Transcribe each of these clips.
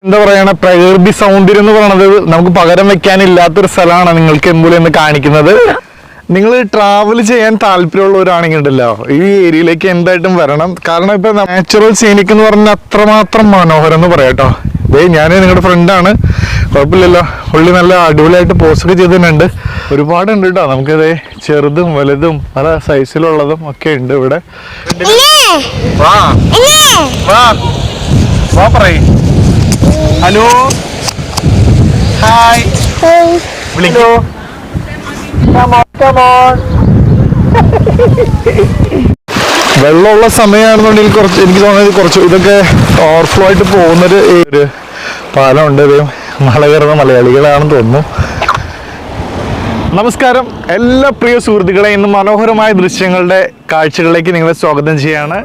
എന്താ പറയണ പ്രകൃതി സൗന്ദര്യം എന്ന് പറയുന്നത് നമുക്ക് പകരം വെക്കാനില്ലാത്തൊരു സ്ഥലമാണ് നിങ്ങൾക്ക് എമ്പുലി എന്ന് കാണിക്കുന്നത്. നിങ്ങൾ ട്രാവൽ ചെയ്യാൻ താല്പര്യമുള്ളവരാണെങ്കിൽ ഉണ്ടല്ലോ ഈ ഏരിയയിലേക്ക് എന്തായിട്ടും വരണം. കാരണം ഇപ്പൊ നാച്ചുറൽ സീനിക് എന്ന് പറഞ്ഞാൽ അത്രമാത്രം മനോഹരം എന്ന് പറയാട്ടോ. ഞാൻ നിങ്ങളുടെ ഫ്രണ്ടാണ്, കുഴപ്പമില്ലല്ലോ. പുള്ളി നല്ല അടിപൊളിയായിട്ട് പോസ്റ്റൊക്കെ ചെയ്തിട്ടുണ്ട്. ഒരുപാടുണ്ട് കേട്ടോ. നമുക്കിത് ചെറുതും വലുതും പല സൈസിലുള്ളതും ഒക്കെ ഉണ്ട് ഇവിടെ. വാ വാ വാ പറയ്. ഹലോ ഹായ് വിളിക്കോ. വെള്ളമുള്ള സമയമാണെന്നുണ്ടെങ്കിൽ കുറച്ച് എനിക്ക് തോന്നുന്നത് കുറച്ച് ഇതൊക്കെ ഓവർഫ്ലോ ആയിട്ട് പോകുന്നൊരു പാലമുണ്ട്. മല കയറുന്ന മലയാളികളാണെന്ന് തോന്നുന്നു. നമസ്കാരം എല്ലാ പ്രിയ സുഹൃത്തുക്കളെ, ഇന്ന് മനോഹരമായ ദൃശ്യങ്ങളുടെ കാഴ്ചകളിലേക്ക് നിങ്ങളെ സ്വാഗതം ചെയ്യാണ്.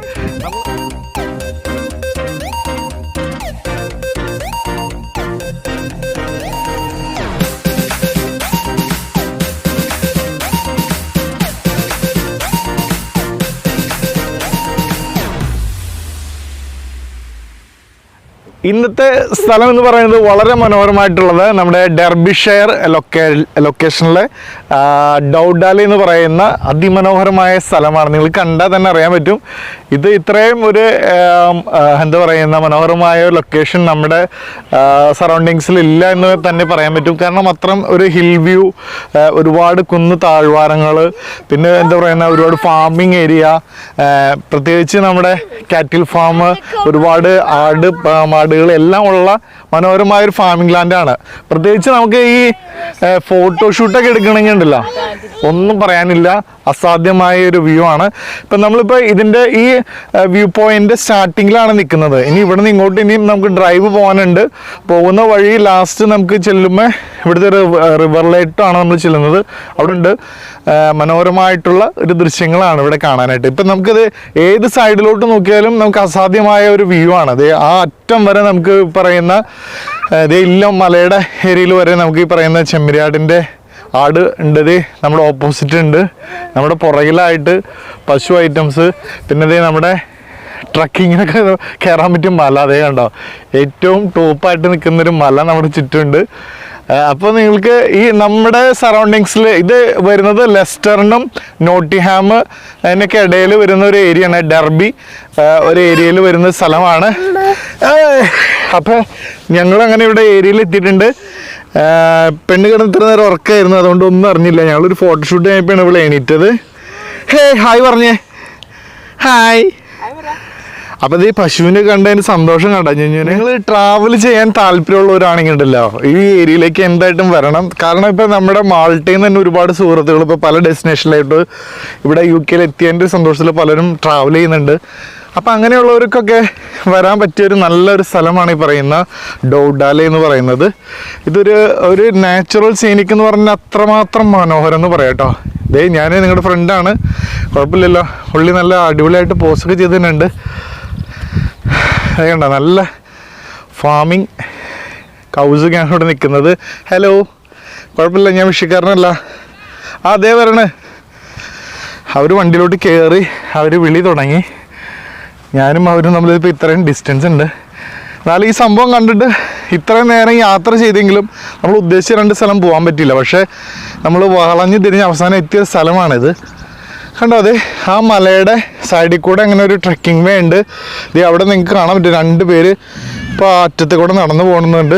ഇന്നത്തെ സ്ഥലം എന്ന് പറയുന്നത് വളരെ മനോഹരമായിട്ടുള്ളത് നമ്മുടെ ഡെർബിഷെയർ ലൊക്കേഷനിലെ ഡൗഡാലി എന്ന് പറയുന്ന അതിമനോഹരമായ സ്ഥലമാണ്. നിങ്ങൾ കണ്ടാൽ തന്നെ അറിയാൻ പറ്റും. ഇത് ഇത്രയും ഒരു എന്താ പറയുന്ന മനോഹരമായ ലൊക്കേഷൻ നമ്മുടെ സറൗണ്ടിങ്സിൽ ഇല്ല എന്ന് തന്നെ പറയാൻ പറ്റും. കാരണം അത്രയും ഒരു ഹിൽ വ്യൂ, ഒരുപാട് കുന്ന് താഴ്വാരങ്ങൾ, പിന്നെ എന്താ പറയുന്ന ഒരുപാട് ഫാമിങ് ഏരിയ, പ്രത്യേകിച്ച് നമ്മുടെ കാറ്റിൽ ഫാം, ഒരുപാട് മാടുകൾ എല്ലാം ഉള്ള മനോഹരമായൊരു ഫാമിംഗ് ലാൻഡാണ്. പ്രത്യേകിച്ച് നമുക്ക് ഈ ഫോട്ടോഷൂട്ടൊക്കെ എടുക്കണമെങ്കിൽ ഉണ്ടല്ലോ ഒന്നും പറയാനില്ല, അസാധ്യമായ ഒരു വ്യൂ ആണ്. ഇപ്പം നമ്മളിപ്പോൾ ഇതിൻ്റെ ഈ വ്യൂ പോയിന്റ് സ്റ്റാർട്ടിങ്ങിലാണ് നിൽക്കുന്നത്. ഇനി ഇവിടെ നിന്ന് ഇങ്ങോട്ട് ഇനിയും നമുക്ക് ഡ്രൈവ് പോകാനുണ്ട്. പോകുന്ന വഴി ലാസ്റ്റ് നമുക്ക് ചെല്ലുമ്പോൾ ഇവിടുത്തെ റിവറിലേറ്റാണ് നമ്മൾ ചെല്ലുന്നത്. അവിടെ ഉണ്ട് മനോഹരമായിട്ടുള്ള ഒരു ദൃശ്യങ്ങളാണ് ഇവിടെ കാണാനായിട്ട്. ഇപ്പം നമുക്കത് ഏത് സൈഡിലോട്ട് നോക്കിയാലും നമുക്ക് അസാധ്യമായ ഒരു വ്യൂ ആണ്. അത് ആ അറ്റം വരെ നമുക്ക് പറയുന്ന ഇല്ലം മലയുടെ ഏരിയയിൽ വരെ നമുക്ക് ഈ പറയുന്ന ചെമ്മരിയാടിൻ്റെ ആട് ഉണ്ട്. നമ്മുടെ ഓപ്പോസിറ്റ് ഉണ്ട്, നമ്മുടെ പുറകിലായിട്ട് പശു ഐറ്റംസ്, പിന്നെ നമ്മുടെ ട്രക്കിങ്ങിനൊക്കെ കയറാൻ പറ്റും മല. അതേ കണ്ടോ, ഏറ്റവും ടോപ്പായിട്ട് നിൽക്കുന്നൊരു മല നമ്മുടെ ചുറ്റുമുണ്ട്. അപ്പോൾ നിങ്ങൾക്ക് ഈ നമ്മുടെ സറൗണ്ടിങ്സിൽ ഇത് വരുന്നത് ലെസ്റ്ററിനും നോട്ടിഹാം അതിനൊക്കെ ഇടയിൽ വരുന്ന ഒരു ഏരിയയാണ്. ഡെർബി ഒരു ഏരിയയിൽ വരുന്ന സ്ഥലമാണ്. അപ്പം ഞങ്ങളങ്ങനെ ഇവിടെ ഏരിയയിൽ എത്തിയിട്ടുണ്ട്. പെണ്ണ് കിടന്ന് ഇത്ര നേരം ഉറക്കമായിരുന്നു, അതുകൊണ്ട് ഒന്നും അറിഞ്ഞില്ല. ഞങ്ങളൊരു ഫോട്ടോഷൂട്ട് കഴിഞ്ഞപ്പോഴാണ് ഇവിടെ എണീറ്റത്. ഹേ ഹായ് പറഞ്ഞേ. ഹായ്. അപ്പം ഈ പശുവിനെ കണ്ടതിന് സന്തോഷം കണ്ട. നിങ്ങൾ ട്രാവൽ ചെയ്യാൻ താല്പര്യമുള്ളവരാണെങ്കിൽ ഉണ്ടല്ലോ ഈ ഏരിയയിലേക്ക് എന്തായിട്ടും വരണം. കാരണം ഇപ്പം നമ്മുടെ മാൾട്ടയിൽ നിന്ന് തന്നെ ഒരുപാട് സുഹൃത്തുക്കൾ ഇപ്പോൾ പല ഡെസ്റ്റിനേഷനിലായിട്ട് ഇവിടെ UK എത്തിയതിൻ്റെ സന്തോഷത്തിൽ പലരും ട്രാവൽ ചെയ്യുന്നുണ്ട്. അപ്പം അങ്ങനെയുള്ളവർക്കൊക്കെ വരാൻ പറ്റിയൊരു നല്ലൊരു സ്ഥലമാണ് ഈ പറയുന്ന ഡൗഡാലി എന്ന് പറയുന്നത്. ഇതൊരു നാച്ചുറൽ സീനിക് എന്ന് പറഞ്ഞാൽ അത്രമാത്രം മനോഹരം എന്ന് പറയാം കേട്ടോ. ഞാൻ നിങ്ങളുടെ ഫ്രണ്ടാണ്, കുഴപ്പമില്ലല്ലോ. പുള്ളി നല്ല അടിപൊളിയായിട്ട് പോസ്റ്റൊക്കെ ചെയ്തിട്ടുണ്ട്. അതുകൊണ്ട നല്ല ഫാമിങ് കൗസൊക്കെയാണ് ഇവിടെ നിൽക്കുന്നത്. ഹലോ, കുഴപ്പമില്ല, ഞാൻ വിഷയക്കാരനല്ല. അതേ വരണേ. അവർ വണ്ടിയിലോട്ട് കയറി അവർ വിളി തുടങ്ങി. ഞാനും അവരും നമ്മളിപ്പോൾ ഇത്രയും ഡിസ്റ്റൻസ് ഉണ്ട്. എന്നാലും ഈ സംഭവം കണ്ടിട്ട് ഇത്രയും നേരം യാത്ര ചെയ്തെങ്കിലും നമ്മൾ ഉദ്ദേശിച്ച 2 സ്ഥലം പോകാൻ പറ്റില്ല. പക്ഷേ നമ്മൾ വളഞ്ഞ് തിരിഞ്ഞ് അവസാനം എത്തിയ സ്ഥലമാണിത്. കണ്ടോ, അതെ ആ മലയുടെ സൈഡിൽ കൂടെ അങ്ങനെ ഒരു ട്രെക്കിംഗ് വേ ഉണ്ട്. ഇത് അവിടെ നിങ്ങൾക്ക് കാണാൻ പറ്റും. 2 പേര് ഇപ്പോൾ അറ്റത്ത് കൂടെ നടന്നു പോകുന്നുണ്ട്.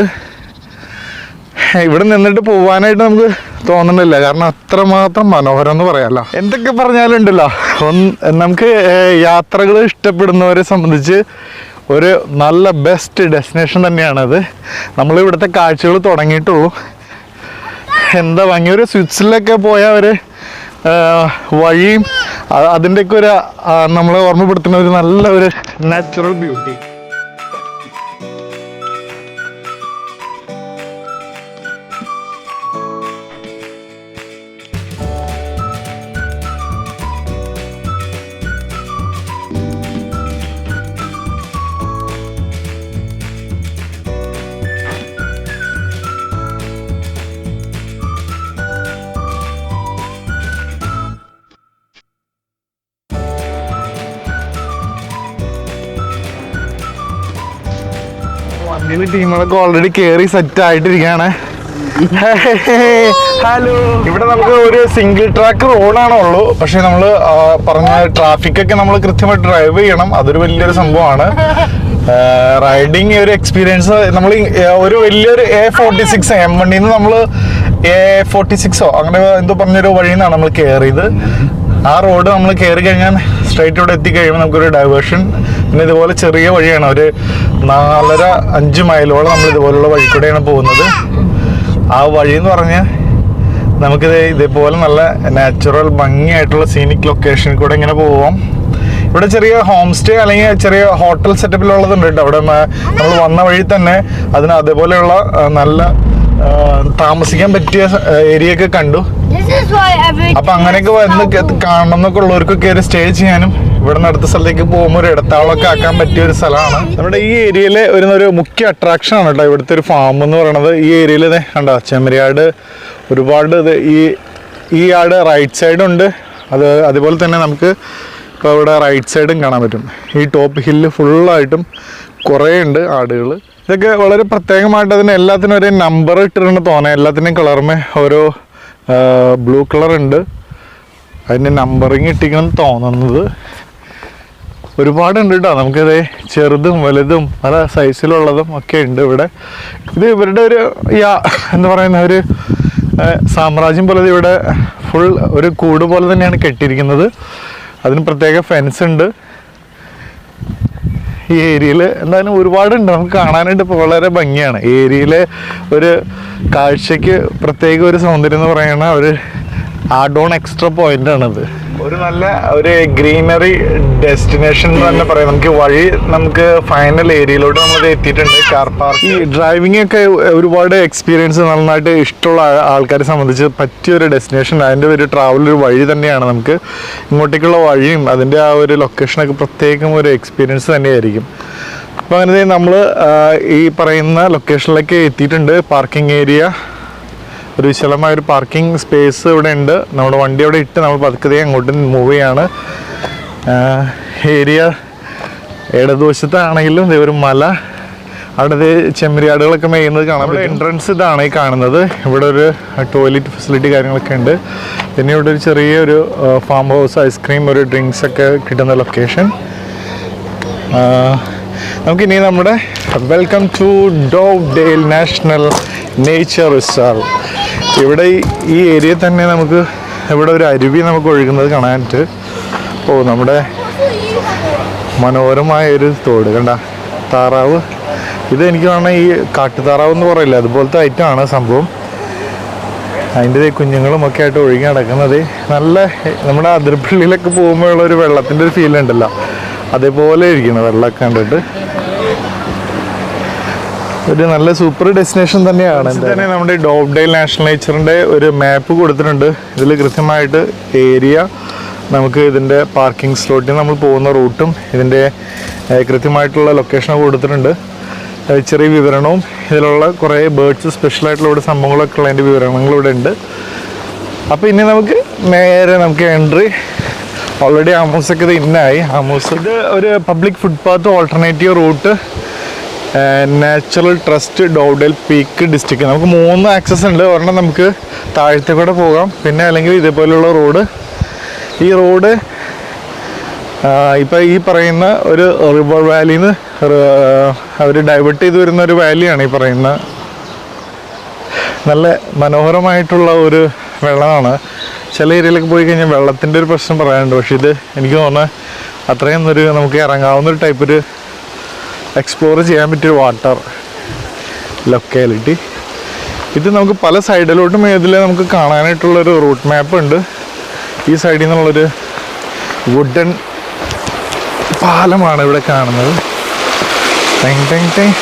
ഇവിടെ നിന്നിട്ട് പോകാനായിട്ട് നമുക്ക് തോന്നുന്നില്ല, കാരണം അത്രമാത്രം മനോഹരം എന്ന് പറയാമല്ലോ. എന്തൊക്കെ പറഞ്ഞാലും ഉണ്ടല്ലോ, നമുക്ക് യാത്രകൾ ഇഷ്ടപ്പെടുന്നവരെ സംബന്ധിച്ച് ഒരു നല്ല ബെസ്റ്റ് ഡെസ്റ്റിനേഷൻ തന്നെയാണത്. നമ്മളിവിടുത്തെ കാഴ്ചകൾ തുടങ്ങിയിട്ടുള്ളൂ. എന്താ ഭംഗി. ഒരു സ്വിറ്റ്സർലൻഡിലൊക്കെ പോയ ഒരു വഴിയും അതിൻ്റെയൊക്കെ ഒരു നമ്മളെ ഓർമ്മപ്പെടുത്തുന്ന ഒരു നല്ല ഒരു നാച്ചുറൽ ബ്യൂട്ടി. ടീമുകളൊക്കെ ഓൾറെഡി കയറി സെറ്റ് ആയിട്ടിരിക്കുകയാണ്. ഹലോ. ഇവിടെ നമുക്ക് ഒരു സിംഗിൾ ട്രാക്ക് റോഡാണോ ഉള്ളൂ, പക്ഷെ നമ്മൾ പറഞ്ഞ ട്രാഫിക് ഒക്കെ നമ്മൾ കൃത്യമായിട്ട് ഡ്രൈവ് ചെയ്യണം. അതൊരു വലിയൊരു സംഭവമാണ്. റൈഡിങ് ഒരു എക്സ്പീരിയൻസ്. നമ്മൾ ഒരു വലിയൊരു A46 M1 നമ്മൾ A46 അങ്ങനെ എന്തോ പറഞ്ഞൊരു വഴിയിൽ നിന്നാണ് നമ്മൾ കയറിയത്. ആ റോഡ് നമ്മൾ കയറി കഴിഞ്ഞാൽ സ്ട്രൈറ്റ് ഇവിടെ എത്തിക്കഴിയുമ്പോൾ നമുക്കൊരു ഡൈവേർഷൻ. പിന്നെ ഇതുപോലെ ചെറിയ വഴിയാണ്, ഒരു 4.5 മൈലോളം നമ്മൾ ഇതുപോലുള്ള വഴി കൂടെയാണ് പോകുന്നത്. ആ വഴി എന്ന് പറഞ്ഞാൽ നമുക്കിത് ഇതേപോലെ നല്ല നാച്ചുറൽ ഭംഗിയായിട്ടുള്ള സീനിക് ലൊക്കേഷനിൽ കൂടെ ഇങ്ങനെ പോവാം. ഇവിടെ ചെറിയ ഹോം സ്റ്റേ അല്ലെങ്കിൽ ചെറിയ ഹോട്ടൽ സെറ്റപ്പിലുള്ളതുണ്ട് കേട്ടോ. അവിടെ നമ്മൾ വന്ന വഴി തന്നെ അതിന് അതേപോലെയുള്ള നല്ല താമസിക്കാൻ പറ്റിയ ഏരിയ ഒക്കെ കണ്ടു. അപ്പൊ അങ്ങനെയൊക്കെ വന്ന് കാണണം എന്നൊക്കെ ഉള്ളവർക്കൊക്കെ ഒരു സ്റ്റേ ചെയ്യാനും ഇവിടെ നിന്ന് അടുത്ത സ്ഥലത്തേക്ക് പോകുമ്പോൾ ഒരു ഇടത്താവളമൊക്കെ ആക്കാൻ പറ്റിയ ഒരു സ്ഥലമാണ്. നമ്മുടെ ഈ ഏരിയയിലെ ഒരു മുഖ്യ അട്രാക്ഷൻ ആണ് കേട്ടോ ഇവിടുത്തെ ഒരു ഫാം എന്ന് പറയുന്നത്. ഈ ഏരിയയിൽ കണ്ടോ ചെമ്മരിയാട് ഒരുപാട്. ഈ ആട് റൈറ്റ് സൈഡുണ്ട്, അതുപോലെ തന്നെ നമുക്ക് ഇപ്പോൾ ഇവിടെ റൈറ്റ് സൈഡും കാണാൻ പറ്റും. ഈ ടോപ്പ് ഹില്ല് ഫുള്ളായിട്ടും കുറേ ഉണ്ട് ആടുകൾ. ഇതൊക്കെ വളരെ പ്രത്യേകമായിട്ട് അതിന് എല്ലാത്തിനും ഒരു നമ്പർ ഇട്ടിട്ടുണ്ട് തോന്നുന്നത്. എല്ലാത്തിൻ്റെയും കളറുമേ ഓരോ ബ്ലൂ കളർ ഉണ്ട്, അതിൻ്റെ നമ്പറിങ് ഇട്ടിരിക്കണം തോന്നുന്നത്. ഒരുപാടുണ്ട് കേട്ടോ. നമുക്കിത് ചെറുതും വലുതും പല സൈസിലുള്ളതും ഒക്കെ ഉണ്ട് ഇവിടെ. ഇത് ഇവരുടെ ഒരു എന്താ പറയുന്ന ഒരു സാമ്രാജ്യം പോലെ ഇവിടെ ഫുൾ ഒരു കൂട് പോലെ തന്നെയാണ് കെട്ടിയിരിക്കുന്നത്. അതിന് പ്രത്യേക ഫെൻസ് ഉണ്ട് ഈ ഏരിയയിൽ. എന്തായാലും ഒരുപാടുണ്ട് നമുക്ക് കാണാനായിട്ട്. ഇപ്പോൾ വളരെ ഭംഗിയാണ് ഈ ഏരിയയിലെ ഒരു കാഴ്ചയ്ക്ക് പ്രത്യേക ഒരു സൗന്ദര്യം എന്ന് പറയുന്ന ഒരു ആഡ് ഓൺ എക്സ്ട്രാ പോയിന്റ് ആണത്. ഒരു നല്ല ഒരു ഗ്രീനറി ഡെസ്റ്റിനേഷൻ എന്ന് തന്നെ പറയാം. നമുക്ക് വഴി നമുക്ക് ഫൈനൽ ഏരിയയിലോട്ട് നമ്മൾ എത്തിയിട്ടുണ്ട്. Car park. ഈ ഡ്രൈവിംഗ് ഒക്കെ ഒരുപാട് എക്സ്പീരിയൻസ് നന്നായിട്ട് ഇഷ്ടമുള്ള ആൾക്കാരെ സംബന്ധിച്ച് പറ്റിയൊരു ഡെസ്റ്റിനേഷൻ. അതിൻ്റെ ഒരു ട്രാവൽ ഒരു വഴി തന്നെയാണ്. നമുക്ക് ഇങ്ങോട്ടേക്കുള്ള വഴിയും അതിൻ്റെ ആ ഒരു ലൊക്കേഷനൊക്കെ പ്രത്യേകം ഒരു എക്സ്പീരിയൻസ് തന്നെയായിരിക്കും. അപ്പോൾ അങ്ങനെ നമ്മൾ ഈ പറയുന്ന ലൊക്കേഷനിലേക്ക് എത്തിയിട്ടുണ്ട്. പാർക്കിംഗ് ഏരിയ, ഒരു വിശാലമായ ഒരു പാർക്കിംഗ് സ്പേസ് ഇവിടെ ഉണ്ട്. നമ്മുടെ വണ്ടി അവിടെ ഇട്ട് നമ്മൾ പതുക്കെ അങ്ങോട്ട് മൂവ് ചെയ്യാണ്. ഏരിയ ഇടതുവശത്താണെങ്കിലും ഒരു മല, അവിടെ ചെമ്മരിയാടുകളൊക്കെ മേയുന്നത് കാണാം. ഇവിടെ എൻട്രൻസ് ഇതാണ് ഈ കാണുന്നത്. ഇവിടെ ഒരു ടോയ്ലറ്റ് ഫെസിലിറ്റി കാര്യങ്ങളൊക്കെ ഉണ്ട്. പിന്നെ ഇവിടെ ഒരു ചെറിയൊരു ഫാം ഹൗസ്, ഐസ്ക്രീം, ഒരു ഡ്രിങ്ക്സ് ഒക്കെ കിട്ടുന്ന ലൊക്കേഷൻ. നമുക്കിനി നമ്മുടെ welcome to Dovedale National nature reserve. ഇവിടെ ഈ ഏരിയയിൽ തന്നെ നമുക്ക് ഇവിടെ ഒരു അരുവി നമുക്ക് ഒഴുകുന്നത് കാണാനായിട്ട്. നമ്മുടെ മനോഹരമായ ഒരു തോട് കണ്ട. താറാവ്, ഇത് എനിക്ക് കാണാൻ ഈ കാട്ടുതാറാവ് എന്ന് പറയില്ല, അതുപോലത്തെ ഐറ്റമാണ് സംഭവം. അതിൻ്റെ കുഞ്ഞുങ്ങളും ഒക്കെ ആയിട്ട് ഒഴുകി നടക്കുന്നത് നല്ല നമ്മുടെ അതിരപ്പള്ളിയിലൊക്കെ പോകുമ്പോഴുള്ള ഒരു വെള്ളത്തിൻ്റെ ഒരു ഫീൽ ഉണ്ടല്ലോ, അതേപോലെ ഇരിക്കണം വെള്ളമൊക്കെ കണ്ടിട്ട്. ഒരു നല്ല സൂപ്പർ ഡെസ്റ്റിനേഷൻ തന്നെയാണ്. തന്നെ നമ്മുടെ ഡോവ്ഡെയിൽ നാഷണൽ നേച്ചറിൻ്റെ ഒരു മാപ്പ് കൊടുത്തിട്ടുണ്ട്. ഇതിൽ കൃത്യമായിട്ട് ഏരിയ, നമുക്ക് ഇതിൻ്റെ പാർക്കിംഗ് സ്ലോട്ടിൽ നമ്മൾ പോകുന്ന റൂട്ടും ഇതിൻ്റെ കൃത്യമായിട്ടുള്ള ലൊക്കേഷൻ കൊടുത്തിട്ടുണ്ട്. ചെറിയ വിവരണവും ഇതിലുള്ള കുറേ ബേർഡ്സ് സ്പെഷ്യലായിട്ടുള്ള ഇവിടെ സംഭവങ്ങളൊക്കെ ഉള്ളതിൻ്റെ വിവരണങ്ങൾ ഇവിടെ ഉണ്ട്. അപ്പോൾ ഇനി നമുക്ക് നേരെ നമുക്ക് എൻട്രി. ഓൾറെഡി ആമോസൊക്കെ ഇത് ഇന്നായി. ആമോസ് ഇത് ഒരു public footpath alternative route, natural trust Dovedale Peak District. നമുക്ക് 3 ആക്സസ് ഉണ്ട്. ഒരെണ്ണം നമുക്ക് താഴത്തെ കൂടെ പോകാം, പിന്നെ അല്ലെങ്കിൽ ഇതേപോലെയുള്ള റോഡ്. ഈ റോഡ് ഇപ്പം ഈ പറയുന്ന ഒരു റിവർ വാലിയിൽ നിന്ന് അവർ ഡൈവേർട്ട് ചെയ്ത് വരുന്ന ഒരു വാലിയാണ് ഈ പറയുന്ന. നല്ല മനോഹരമായിട്ടുള്ള ഒരു വെള്ളമാണ്. ചില ഏരിയയിലൊക്കെ പോയി കഴിഞ്ഞാൽ വെള്ളത്തിൻ്റെ ഒരു പ്രശ്നം പറയാനുണ്ട്. പക്ഷേ ഇത് എനിക്ക് തോന്നുന്നത് അത്രയും നമുക്ക് ഇറങ്ങാവുന്ന ഒരു ടൈപ്പ് ഒരു എക്സ്പ്ലോർ ചെയ്യാൻ പറ്റിയൊരു വാട്ടർ ലൊക്കാലിറ്റി. ഇത് നമുക്ക് പല സൈഡിലോട്ടും ഇതിൽ നമുക്ക് കാണാനായിട്ടുള്ളൊരു റൂട്ട് മാപ്പ് ഉണ്ട്. ഈ സൈഡിൽ നിന്നുള്ളൊരു വുഡൻ പാലമാണ് ഇവിടെ കാണുന്നത്. ടെങ് ടെങ് ടെങ്.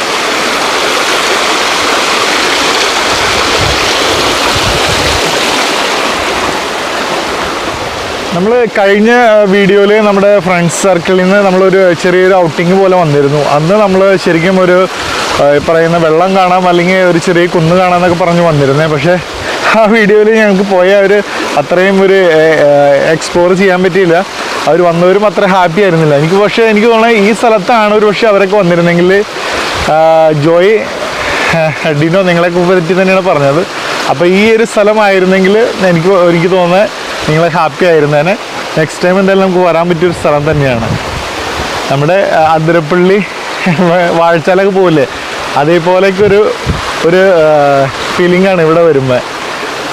നമ്മൾ കഴിഞ്ഞ വീഡിയോയിൽ നമ്മുടെ ഫ്രണ്ട്സ് സർക്കിളിൽ നിന്ന് നമ്മളൊരു ചെറിയൊരു ഔട്ടിങ് പോലെ വന്നിരുന്നു. അന്ന് നമ്മൾ ശരിക്കും ഒരു പറയുന്ന വെള്ളം കാണാം അല്ലെങ്കിൽ ഒരു ചെറിയ കുന്ന് കാണാമെന്നൊക്കെ പറഞ്ഞ് വന്നിരുന്നേ. പക്ഷേ ആ വീഡിയോയിൽ ഞങ്ങൾക്ക് പോയ ഒരു അത്രയും ഒരു എക്സ്പ്ലോർ ചെയ്യാൻ പറ്റിയില്ല. അവർ വന്നവരും അത്ര ഹാപ്പി ആയിരുന്നില്ല. എനിക്ക് തോന്നുന്നത് ഈ സ്ഥലത്താണ് ഒരു പക്ഷേ അവരൊക്കെ വന്നിരുന്നെങ്കിൽ ജോയ് ഡിനോ നിങ്ങളെയൊക്കെ പറ്റി തന്നെയാണ് പറഞ്ഞത്. അപ്പോൾ ഈ ഒരു സ്ഥലമായിരുന്നെങ്കിൽ എനിക്ക് തോന്നുന്നത് നിങ്ങൾ ഹാപ്പി ആയിരുന്നേനെ. നെക്സ്റ്റ് ടൈം എന്തായാലും നമുക്ക് വരാൻ പറ്റിയൊരു സ്ഥലം തന്നെയാണ്. നമ്മുടെ അതിരപ്പള്ളി വാഴച്ചാലൊക്കെ പോകില്ലേ, അതേപോലെയൊക്കെ ഒരു ഫീലിംഗാണ് ഇവിടെ വരുമ്പോൾ.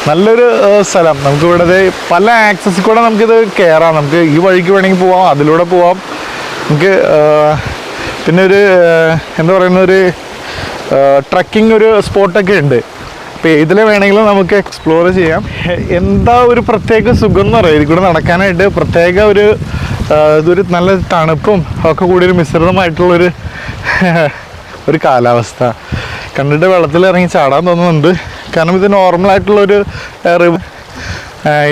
നല്ലൊരു സ്ഥലം. നമുക്ക് ഇവിടെ പല ആക്സസിൽ കൂടെ നമുക്കിത് കയറാം. നമുക്ക് ഈ വഴിക്ക് വേണമെങ്കിൽ പോവാം, അതിലൂടെ പോവാം. നമുക്ക് പിന്നെ എന്താ പറയുന്ന ഒരു ട്രക്കിംഗ് ഒരു സ്പോട്ടൊക്കെ ഉണ്ട്. അപ്പോൾ ഇതിൽ വേണമെങ്കിലും നമുക്ക് എക്സ്പ്ലോർ ചെയ്യാം. എന്താ ഒരു പ്രത്യേക സുഖം എന്ന് പറയുക ഇതിൽ കൂടെ നടക്കാനായിട്ട്. പ്രത്യേക ഇതൊരു നല്ല തണുപ്പും ഒക്കെ കൂടി ഒരു മിശ്രിതമായിട്ടുള്ളൊരു കാലാവസ്ഥ. കണ്ടിട്ട് വെള്ളത്തിൽ ഇറങ്ങി ചാടാൻ തോന്നുന്നുണ്ട്. കാരണം ഇത് നോർമലായിട്ടുള്ളൊരു റിവർ.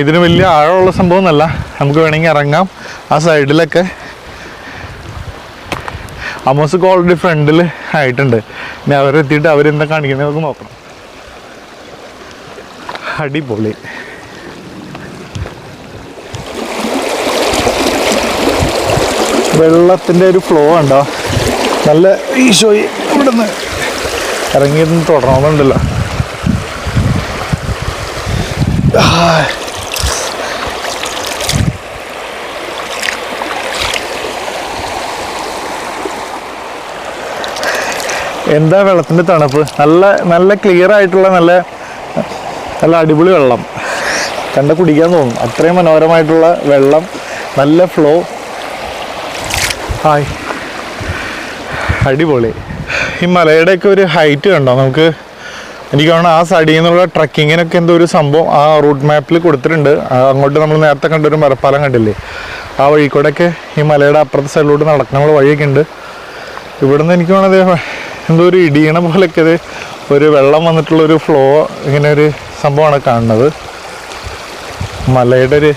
ഇതിന് വലിയ ആഴമുള്ള സംഭവമൊന്നുമല്ല. നമുക്ക് വേണമെങ്കിൽ ഇറങ്ങാം. ആ സൈഡിലൊക്കെ അമോസൊക്കെ ഓൾറെഡി ഫ്രണ്ടിൽ ആയിട്ടുണ്ട്. ഇനി അവരെത്തിയിട്ട് അവരെന്താ കാണിക്കുന്നത് നമുക്ക് നോക്കണം. അടിപൊളി. വെള്ളത്തിൻ്റെ ഒരു ഫ്ലോ ഉണ്ടോ, നല്ല ഈശോയി. ഇവിടെ നിന്ന് ഇറങ്ങിയൊന്നും തുടരണമെന്നുണ്ടല്ലോ. എന്താ വെള്ളത്തിൻ്റെ തണുപ്പ്. നല്ല ക്ലിയർ ആയിട്ടുള്ള നല്ല അടിപൊളി വെള്ളം. കുടിക്കാൻ തോന്നും. അത്രയും മനോഹരമായിട്ടുള്ള വെള്ളം, നല്ല ഫ്ലോ. ഹായ്, അടിപൊളി. ഈ മലയുടെയൊക്കെ ഒരു ഹൈറ്റ് കണ്ടോ നമുക്ക്. എനിക്ക് തോന്നുന്നു ആ സൈഡിൽ നിന്നുള്ള ട്രക്കിങ്ങിനൊക്കെ എന്തോ ഒരു സംഭവം ആ റൂട്ട് മാപ്പിൽ കൊടുത്തിട്ടുണ്ട്. അങ്ങോട്ട് നമ്മൾ നേരത്തെ കണ്ടൊരു മരപ്പാലം കണ്ടില്ലേ, ആ വഴിക്കൂടെയൊക്കെ ഈ മലയുടെ അപ്പുറത്തെ സൈഡിലോട്ട് നടക്കാനുള്ള വഴിയൊക്കെ ഉണ്ട്. ഇവിടുന്ന് എനിക്ക് തോന്നുന്നത് എന്തോ ഒരു ഇടിയണ പോലെയൊക്കെ ഒരു വെള്ളം വന്നിട്ടുള്ളൊരു ഫ്ലോ, ഇങ്ങനെ ഒരു സംഭവമാണ് കാണുന്നത്. മലയുടെ ഒരു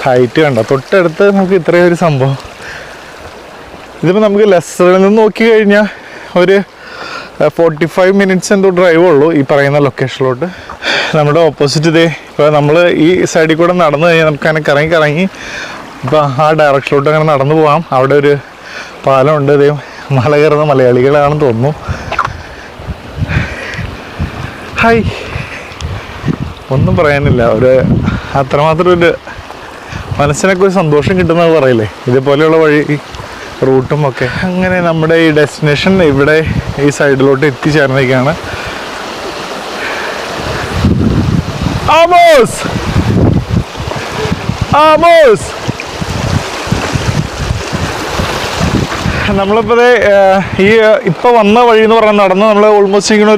ഹൈറ്റ് കണ്ടോ. തൊട്ടടുത്ത് നമുക്ക് ഇത്രയും ഒരു സംഭവം. ഇതിപ്പോൾ നമുക്ക് ലെസ്സറിൽ നിന്ന് നോക്കി കഴിഞ്ഞാൽ ഒരു 45 മിനിറ്റ്സ് എന്തോ ഡ്രൈവേ ഉള്ളൂ ഈ പറയുന്ന ലൊക്കേഷനിലോട്ട്. നമ്മുടെ ഓപ്പോസിറ്റ് ഇപ്പോൾ നമ്മൾ ഈ സൈഡിൽ കൂടെ നടന്നു കഴിഞ്ഞാൽ നമുക്ക് അങ്ങനെ കറങ്ങി ഇപ്പോൾ ആ ഡയറക്ഷനിലോട്ട് അങ്ങനെ നടന്നു പോകാം. അവിടെ ഒരു പാലമുണ്ട്. മല കയറുന്ന മലയാളികളാണെന്ന് തോന്നുന്നു. ഹായ്, ഒന്നും പറയാനില്ല. അത്രമാത്രം മനസ്സിനൊക്കെ ഒരു സന്തോഷം കിട്ടുന്നത് പറയില്ലേ, ഇതേപോലെയുള്ള വഴി റൂട്ടും ഒക്കെ. അങ്ങനെ നമ്മുടെ ഈ ഡെസ്റ്റിനേഷൻ ഇവിടെ ഈ സൈഡിലോട്ട് എത്തിച്ചേർന്നിരിക്കുകയാണ്. നമ്മളിപ്പോൾ ഇപ്പോൾ വന്ന വഴി എന്ന് പറഞ്ഞാൽ നടന്ന് നമ്മൾ ഓൾമോസ്റ്റ് ഇങ്ങനെ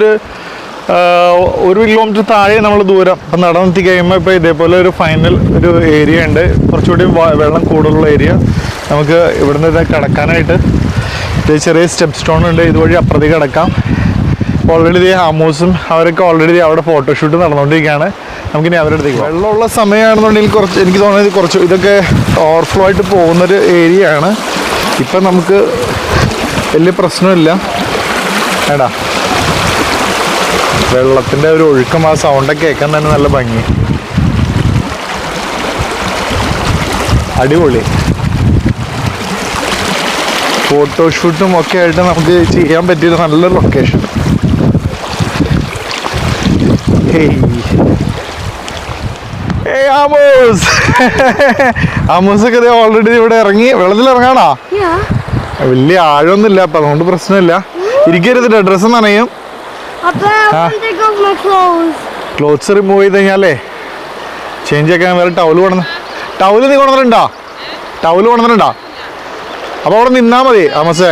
ഒരു കിലോമീറ്റർ താഴെ നമ്മൾ ദൂരം ഇപ്പം നടന്നെത്തി കഴിയുമ്പോൾ ഇപ്പോൾ ഇതേപോലെ ഒരു ഫൈനൽ ഒരു ഏരിയ ഉണ്ട്. കുറച്ചുകൂടി വെള്ളം കൂടുതലുള്ള ഏരിയ. നമുക്ക് ഇവിടുന്ന് കിടക്കാനായിട്ട് ചെറിയ സ്റ്റെപ്പ് സ്റ്റോൺ ഉണ്ട്. ഇതുവഴി അപ്പുറത്തേക്ക് കിടക്കാം. ഓൾറെഡി ആമോസും അവരൊക്കെ ഓൾറെഡി അവിടെ ഫോട്ടോഷൂട്ട് നടന്നുകൊണ്ടിരിക്കുകയാണ്. നമുക്കിനി അവരുടെ അടുത്തേക്ക് വെള്ളമുള്ള സമയമാണെന്നുണ്ടെങ്കിൽ എനിക്ക് തോന്നുന്നത് ഇതൊക്കെ ഓവർഫ്ലോ ആയിട്ട് പോകുന്നൊരു ഏരിയ ആണ്. ഇപ്പം നമുക്ക് വലിയ പ്രശ്നമില്ല. ഏടാ വെള്ളത്തിൻ്റെ ഒരു ഒഴുക്കം, ആ സൗണ്ടൊക്കെ കേൾക്കാൻ തന്നെ നല്ല ഭംഗി. അടിപൊളി. ഫോട്ടോഷൂട്ടും ഒക്കെ ആയിട്ട് നമുക്ക് ചെയ്യാൻ പറ്റിയൊരു നല്ലൊരു ലൊക്കേഷൻ. ആമോസൊക്കെ ഓൾറെഡി ഇവിടെ ഇറങ്ങി. വെള്ളത്തിൽ ഇറങ്ങാണോ? വലിയ ആഴമൊന്നുമില്ല, അപ്പം അതുകൊണ്ട് പ്രശ്നമില്ല. ഇരിക്കരുത്, ഡ്രസ്സ് നനയും. ക്ലോത്ത്സ് റിമൂവ് ചെയ്ത് കഴിഞ്ഞാലേ ചേഞ്ച് ആക്കാൻ വേറെ ടൗല് നീ കൊണ്ടുവന്നിട്ടുണ്ടോ? അപ്പോൾ അവിടെ നിന്നാൽ മതി. അമസേ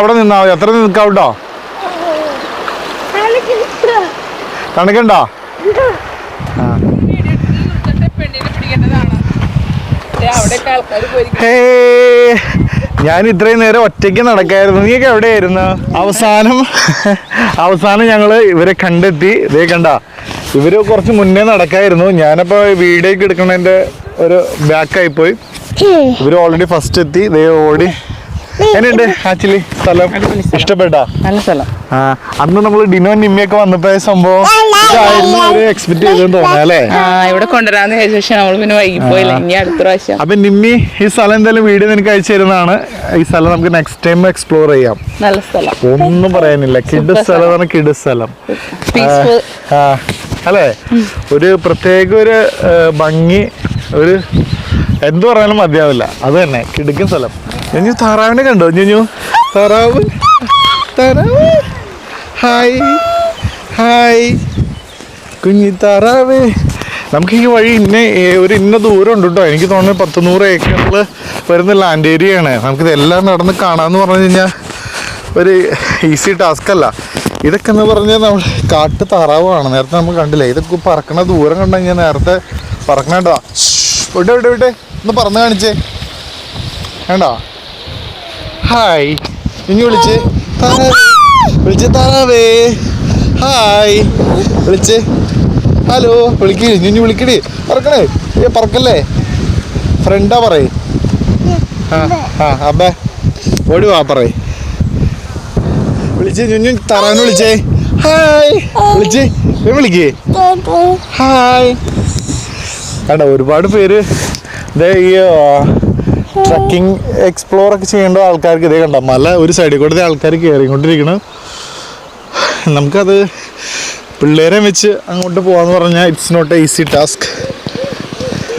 അവിടെ നിന്നാൽ മതി. എത്ര നിൽക്കാം കേട്ടോ. തണുക്കണ്ടോ? ഞാൻ ഇത്രയും നേരം ഒറ്റയ്ക്ക് നടക്കായിരുന്നു. നീയൊക്കെ എവിടെയായിരുന്നു? അവസാനം ഞങ്ങൾ ഇവരെ കണ്ടെത്തി. ഇതേ കണ്ട, ഇവര് കുറച്ച് മുന്നേ നടക്കായിരുന്നു. ഞാനപ്പോൾ വീഡിയോ ഒക്കെ എടുക്കണതിൻ്റെ ഒരു ബാക്കായിപ്പോയി. ഇവർ ഓൾറെഡി ഫസ്റ്റ് എത്തി. ഓടി എങ്ങനെയുണ്ട് ആക്ച്വലി സ്ഥലം? ഇഷ്ടപ്പെട്ടാ? നല്ല സ്ഥലം. അന്ന് നമ്മള് ഡിനോ നിമ്മിയൊക്കെ വന്നപ്പോ സംഭവം എക്സ്പെക്ട് ചെയ്തെന്ന് തോന്നാ അല്ലേ? ഇവിടെ കൊണ്ടുവരാന്ന് വിചാരിച്ച നമ്മൾ പിന്നെ വൈകി പോയില്ല. ഇനി അടുത്ത പ്രാവശ്യം. അപ്പൊ നിമ്മി ഈ സ്ഥലം എന്തായാലും വീഡിയോ നിനക്ക് അയച്ചു തരുന്നതാണ്. ഈ സ്ഥലം നമുക്ക് നെക്സ്റ്റ് ടൈം എക്സ്പ്ലോർ ചെയ്യാം. നല്ല സ്ഥലം, ഒന്നും പറയാനില്ല. കിഡ് സ്ഥലമാണ്, കിഡ് സ്ഥലം അല്ലേ? ഒരു പ്രത്യേക ഒരു ഭംഗി, ഒരു എന്ത് പറയാനും മതിയാവില്ല. അത് തന്നെ കിടക്കൻ സ്ഥലം. ഞഞ്ഞു താറാവിനെ കണ്ടോ? ഞഞ്ഞു താറാവ്, താറാവ്, ഹായ് ഹായ് കുഞ്ഞി താറാവ്. നമുക്ക് ഈ വഴി ഇന്ന ദൂരം ഉണ്ട് കേട്ടോ. എനിക്ക് തോന്നുന്നത് 100 ഏക്കറിൽ വരുന്ന ലാൻഡ് ഏരിയയാണ്. നമുക്കിതെല്ലാം നടന്ന് കാണാമെന്ന് പറഞ്ഞു കഴിഞ്ഞാൽ ഒരു ഈസി ടാസ്ക് അല്ല. ഇതൊക്കെ എന്ന് പറഞ്ഞാൽ നമ്മൾ കാട്ട് താറാവാണ്. നേരത്തെ നമ്മൾ കണ്ടില്ലേ, ഇതൊക്കെ പറക്കണ ദൂരം കണ്ടു കഴിഞ്ഞാൽ നേരത്തെ പറക്കണേണ്ടോ. വിട്ടെ വിട്ടെ വിട്ടെ ഒന്ന് പറന്ന് കാണിച്ചേ, വേണ്ടോ? ഹായ് ഇനി വിളിച്ച് താറാവേ, ഹായ് വിളിച്ച്, ഹലോ വിളിക്കേ, ഇനി വിളിക്കടി. പറക്കണേ, പറക്കല്ലേ, ഫ്രണ്ടാ പറയേ. അബ്ബേ ഓടി വാ പറയേ. വിളിച്ച് ഞു താറാവിനെ വിളിച്ചേ, ഹായ് വിളിച്ച് വിളിക്കേ, ഹായ്. വേണ്ട ഒരുപാട് പേര് ഇതേ ഈ ട്രക്കിംഗ് എക്സ്പ്ലോർ ഒക്കെ ചെയ്യേണ്ട ആൾക്കാർക്ക് ഇതേ കണ്ട മല ഒരു സൈഡിൽ കൂടെ ആൾക്കാർ കയറിക്കൊണ്ടിരിക്കണം. നമുക്കത് പിള്ളേരെ വെച്ച് അങ്ങോട്ട് പോകാമെന്ന് പറഞ്ഞാൽ it's not a easy task.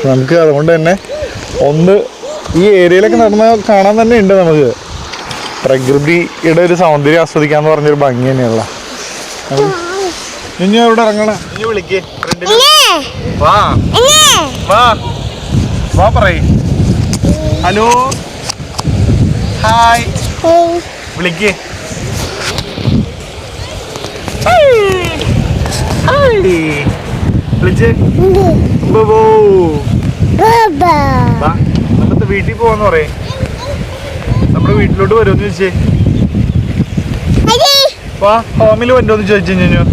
നമുക്ക് അതുകൊണ്ട് തന്നെ ഒന്ന് ഈ ഏരിയയിലൊക്കെ നടന്ന് കാണാൻ തന്നെ ഉണ്ട്. നമുക്ക് പ്രകൃതിയുടെ ഒരു സൗന്ദര്യം ആസ്വദിക്കാന്ന് പറഞ്ഞൊരു ഭംഗി തന്നെയുള്ള. ഇനി എവിടെ ഇറങ്ങണ? ഇനി വിളിക്കേ, വാ വാ വാ പറയ്, ഹലോ ഹായ് വിളിക്കേ. വിളിച്ചേ, നമ്മുടെ വീട്ടിൽ പോവാന്ന് പറയേ. നമ്മുടെ വീട്ടിലോട്ട് വരുമെന്ന് ചോദിച്ചേ. വാ ഹോമിൽ വരുമോന്ന് ചോദിച്ചു കഴിഞ്ഞു.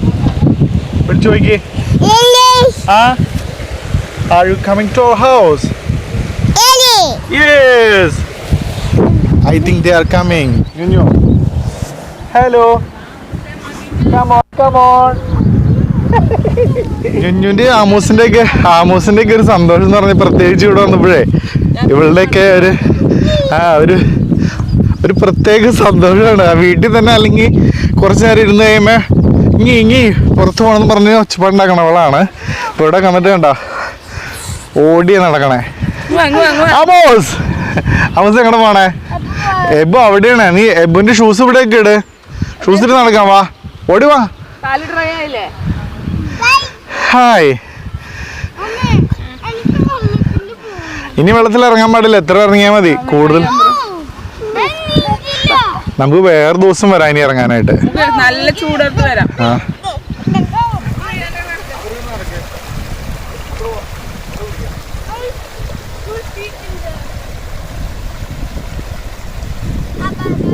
വിളിച്ചു നോക്കിയേ. Are you coming to our house? Yes. I think they are coming. Yunyu. Hello. Come on, come on. യുഞ്ഞുവിന്റെ ആമോസിന്റെ ഒക്കെ ഒരു സന്തോഷം എന്ന് പറഞ്ഞാൽ പ്രത്യേകിച്ച് ഇവിടെ വന്നപ്പോഴേ ഇവളുടെയൊക്കെ ഒരു പ്രത്യേക സന്തോഷമാണ്. ആ വീട്ടിൽ തന്നെ അല്ലെങ്കിൽ കുറച്ച് നേരം ഇരുന്ന് കഴിയുമ്പോൾ ഇങ്ങി പുറത്ത് പോകണമെന്ന് പറഞ്ഞ് ഒച്ചപ്പാടുണ്ടാക്കണവളാണ്. ഇപ്പൊ ഇവിടെ കണ്ടിട്ട് കണ്ട ഓടിയ നടക്കണേ. ആമോസ് ആമോസ് എങ്ങടെ പോണേ? എബു അവിടെയാണ്. നീ എബുവിന്റെ ഷൂസ് ഇവിടെയൊക്കെ ഇട്. ഷൂസ് ഇട്ട് നടക്കാം. വാ ഓടി വാ. ഹായ്. ഇനി വെള്ളത്തിൽ ഇറങ്ങാൻ പാടില്ല. എത്ര ഇറങ്ങിയാൽ മതി. കൂടുതൽ നമുക്ക് വേറെ ദിവസം വരാം ഇനി ഇറങ്ങാനായിട്ട്. നല്ല ചൂടത്ത് വരാം.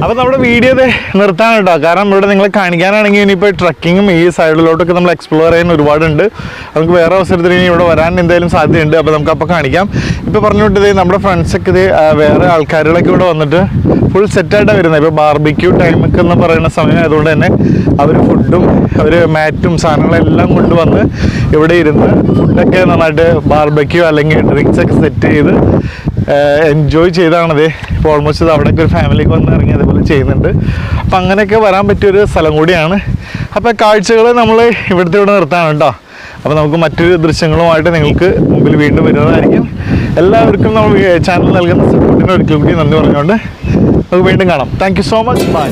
അപ്പോൾ നമ്മുടെ വീഡിയോ നിർത്താണ് കേട്ടോ. കാരണം ഇവിടെ നിങ്ങളെ കാണിക്കാനാണെങ്കിൽ ഇനിയിപ്പോൾ ട്രക്കിങ്ങും ഈ സൈഡിലോട്ടൊക്കെ നമ്മൾ എക്സ്പ്ലോർ ചെയ്യാൻ ഒരുപാടുണ്ട്. നമുക്ക് വേറെ അവസരത്തിൽ ഇനി ഇവിടെ വരാൻ എന്തായാലും സാധ്യതയുണ്ട്. അപ്പോൾ നമുക്ക് അപ്പോൾ കാണിക്കാം. ഇപ്പോൾ പറഞ്ഞു വിട്ടത് നമ്മുടെ ഫ്രണ്ട്സൊക്കെ ഇത് വേറെ ആൾക്കാരുകളൊക്കെ ഇവിടെ വന്നിട്ട് ഫുൾ സെറ്റായിട്ടാണ് വരുന്നത്. ഇപ്പോൾ ബാർബിക്യൂ ടൈമൊക്കെ എന്ന് പറയുന്ന സമയം ആയതുകൊണ്ട് തന്നെ അവർ ഫുഡും അവർ മാറ്റും സാധനങ്ങളെല്ലാം കൊണ്ടുവന്ന് ഇവിടെ ഇരുന്ന് ഫുഡൊക്കെ നന്നായിട്ട് ബാർബിക്യൂ അല്ലെങ്കിൽ ഡ്രിങ്ക്സൊക്കെ സെറ്റ് ചെയ്ത് എൻജോയ് ചെയ്താണത്. ഇപ്പോൾ ഓൾമോസ്റ്റ് അവിടെയൊക്കെ ഒരു ഫാമിലിക്ക് വന്ന് ഇറങ്ങി അതുപോലെ ചെയ്യുന്നുണ്ട്. അപ്പം അങ്ങനെയൊക്കെ വരാൻ പറ്റിയൊരു സ്ഥലം കൂടിയാണ്. അപ്പോൾ കാഴ്ചകൾ നമ്മൾ ഇവിടെ നിർത്താണ് കേട്ടോ. അപ്പോൾ നമുക്ക് മറ്റൊരു ദൃശ്യങ്ങളുമായിട്ട് നിങ്ങൾക്ക് മുമ്പിൽ വീണ്ടും വരുന്നതായിരിക്കും. എല്ലാവർക്കും നമ്മൾ ചാനൽ നൽകുന്ന സപ്പോർട്ടിന് ഒരിക്കൽ കൂടി നന്ദി പറഞ്ഞുകൊണ്ട് നമുക്ക് വീണ്ടും കാണാം. Thank you so much. By.